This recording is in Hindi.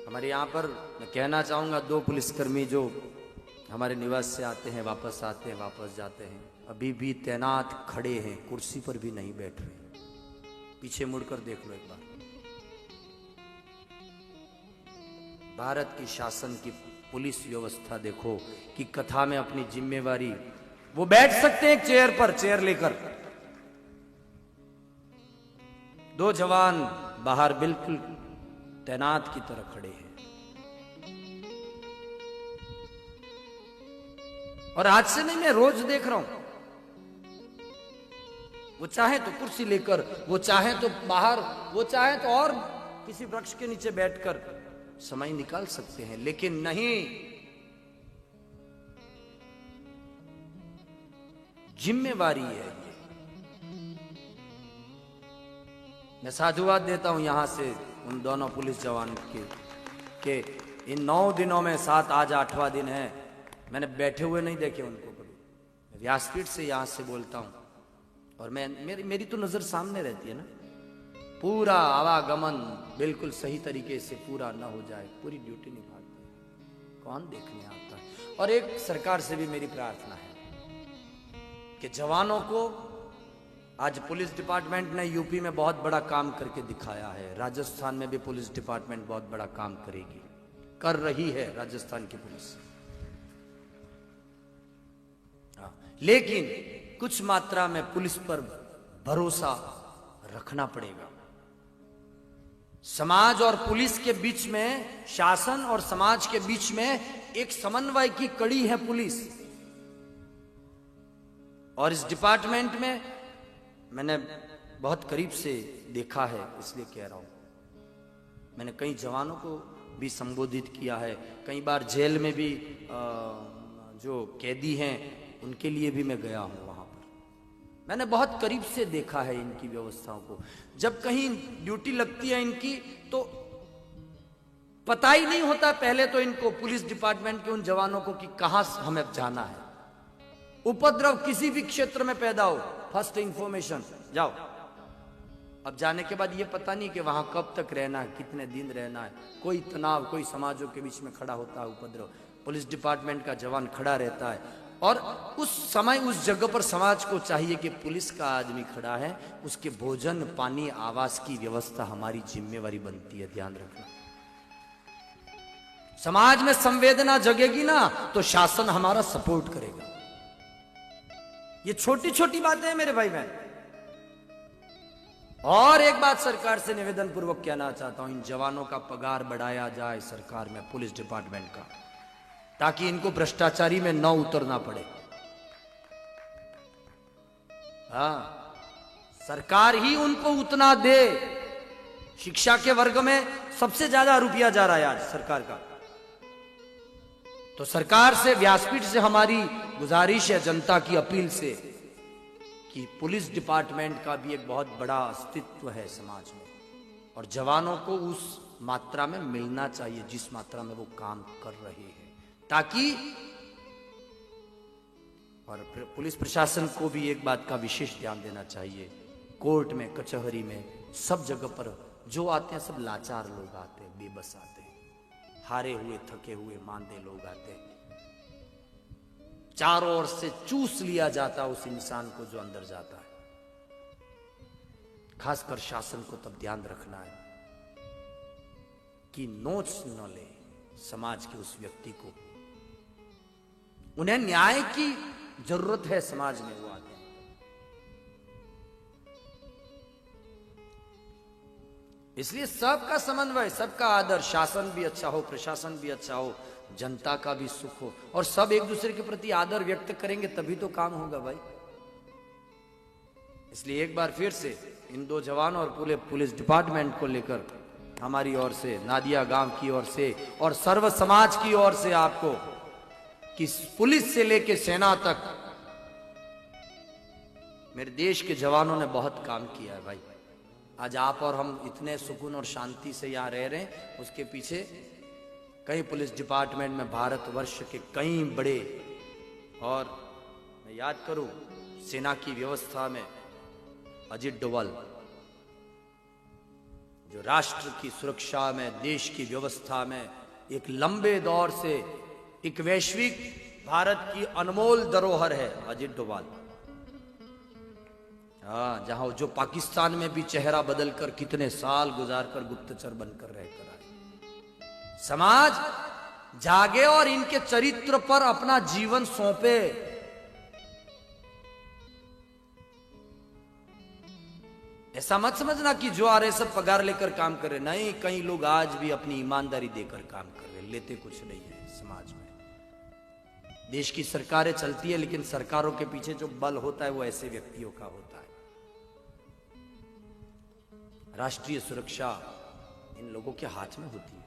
हमारे यहाँ पर मैं कहना चाहूँगा, 2 पुलिसकर्मी जो हमारे निवास से आते हैं, वापस आते हैं, वापस जाते हैं, अभी भी तैनात खड़े हैं, कुर्सी पर भी नहीं बैठ रहे। पीछे मुड़कर देख लो एक बार। भारत की शासन की पुलिस व्यवस्था देखो कि कथा में अपनी जिम्मेवारी, वो बैठ सकते हैं एक चेयर पर, चेयर लेकर। 2 जवान बाहर बिल्कुल तैनात की तरह खड़े हैं। और आज से नहीं, मैं रोज देख रहा हूं। वो चाहे तो कुर्सी लेकर, वो चाहे तो बाहर, वो चाहे तो और किसी वृक्ष के नीचे बैठकर समय निकाल सकते हैं, लेकिन नहीं, जिम्मेवारी है ये। मैं साधुवाद देता हूं यहां से उन दोनों पुलिस जवान के इन 9 दिनों में 7, आज 8वां दिन है, मैंने बैठे हुए नहीं देखे उनको कभी। व्यासपीठ से यहां से बोलता हूं, और मेरी तो नजर सामने रहती है ना। पूरा आवागमन बिल्कुल सही तरीके से पूरा ना हो जाए, पूरी ड्यूटी निभाते कौन देखने आता है। और एक सरकार से भी मेरी प्रार्थना है कि जवानों को, आज पुलिस डिपार्टमेंट ने यूपी में बहुत बड़ा काम करके दिखाया है, राजस्थान में भी पुलिस डिपार्टमेंट बहुत बड़ा काम करेगी, कर रही है राजस्थान की पुलिस। लेकिन कुछ मात्रा में पुलिस पर भरोसा रखना पड़ेगा। समाज और पुलिस के बीच में, शासन और समाज के बीच में एक समन्वय की कड़ी है पुलिस। और इस डिपार्टमेंट में मैंने बहुत करीब से देखा है, इसलिए कह रहा हूं। मैंने कई जवानों को भी संबोधित किया है, कई बार जेल में भी जो कैदी हैं उनके लिए भी मैं गया हूं। वहां पर मैंने बहुत करीब से देखा है इनकी व्यवस्थाओं को। जब कहीं ड्यूटी लगती है इनकी, तो पता ही नहीं होता पहले तो इनको, पुलिस डिपार्टमेंट के उन जवानों को, कि कहां हमें जाना है। उपद्रव किसी भी क्षेत्र में पैदा हो, फर्स्ट इंफॉर्मेशन जाओ। अब जाने के बाद ये पता नहीं कि वहां कब तक रहना है, कितने दिन रहना है। कोई तनाव, कोई समाजों के बीच में खड़ा होता है उपद्रव, पुलिस डिपार्टमेंट का जवान खड़ा रहता है। और उस समय उस जगह पर समाज को चाहिए कि पुलिस का आदमी खड़ा है, उसके भोजन, पानी, आवास की व्यवस्था हमारी जिम्मेवारी बनती है। ध्यान रखना, समाज में संवेदना जगेगी ना तो शासन हमारा सपोर्ट करेगा। ये छोटी छोटी बातें हैं मेरे भाई बहन। और एक बात सरकार से निवेदन पूर्वक कहना चाहता हूं, इन जवानों का पगार बढ़ाया जाए सरकार में, पुलिस डिपार्टमेंट का, ताकि इनको भ्रष्टाचारी में न उतरना पड़े। हाँ, सरकार ही उनको उतना दे। शिक्षा के वर्ग में सबसे ज्यादा रुपया जा रहा है आज सरकार का। तो सरकार से, व्यासपीठ से हमारी गुजारिश है, जनता की अपील से, कि पुलिस डिपार्टमेंट का भी एक बहुत बड़ा अस्तित्व है समाज में, और जवानों को उस मात्रा में मिलना चाहिए जिस मात्रा में वो काम कर रहे हैं, ताकि, और पुलिस प्रशासन को भी एक बात का विशेष ध्यान देना चाहिए। कोर्ट में, कचहरी में, सब जगह पर जो आते हैं सब लाचार लोग आते हैं, बेबस आते हैं, हारे हुए, थके हुए, मांदे लोग आते हैं। चारों ओर से चूस लिया जाता उस इंसान को जो अंदर जाता है। खासकर शासन को तब ध्यान रखना है कि नोच न ले समाज के उस व्यक्ति को। उन्हें न्याय की जरूरत है, समाज में वो आते हैं। इसलिए सबका समन्वय, सबका आदर, शासन भी अच्छा हो, प्रशासन भी अच्छा हो, जनता का भी सुख हो, और सब एक दूसरे के प्रति आदर व्यक्त करेंगे तभी तो काम होगा भाई। इसलिए एक बार फिर से इन 2 जवानों और पूरे पुलिस डिपार्टमेंट को लेकर हमारी ओर से, नादिया गांव की ओर से और सर्व समाज की ओर से आपको, कि पुलिस से लेकर सेना तक मेरे देश के जवानों ने बहुत काम किया है भाई। आज आप और हम इतने सुकून और शांति से यहां रह रहे हैं, उसके पीछे कई पुलिस डिपार्टमेंट में भारतवर्ष के कई बड़े, और मैं याद करूं सेना की व्यवस्था में अजीत डोभाल, जो राष्ट्र की सुरक्षा में, देश की व्यवस्था में एक लंबे दौर से एक वैश्विक भारत की अनमोल धरोहर है अजित डोभाल। हाँ, जहां जो पाकिस्तान में भी चेहरा बदलकर कितने साल गुजारकर गुप्तचर बनकर रहकर आए। समाज जागे और इनके चरित्र पर अपना जीवन सौंपे। ऐसा मत समझना कि जो आ रहे सब पगार लेकर काम कर रहे, नहीं, कई लोग आज भी अपनी ईमानदारी देकर काम कर रहे, लेते कुछ नहीं है समाज में। देश की सरकारें चलती है, लेकिन सरकारों के पीछे जो बल होता है वो ऐसे व्यक्तियों का होता है। राष्ट्रीय सुरक्षा इन लोगों के हाथ में होती है।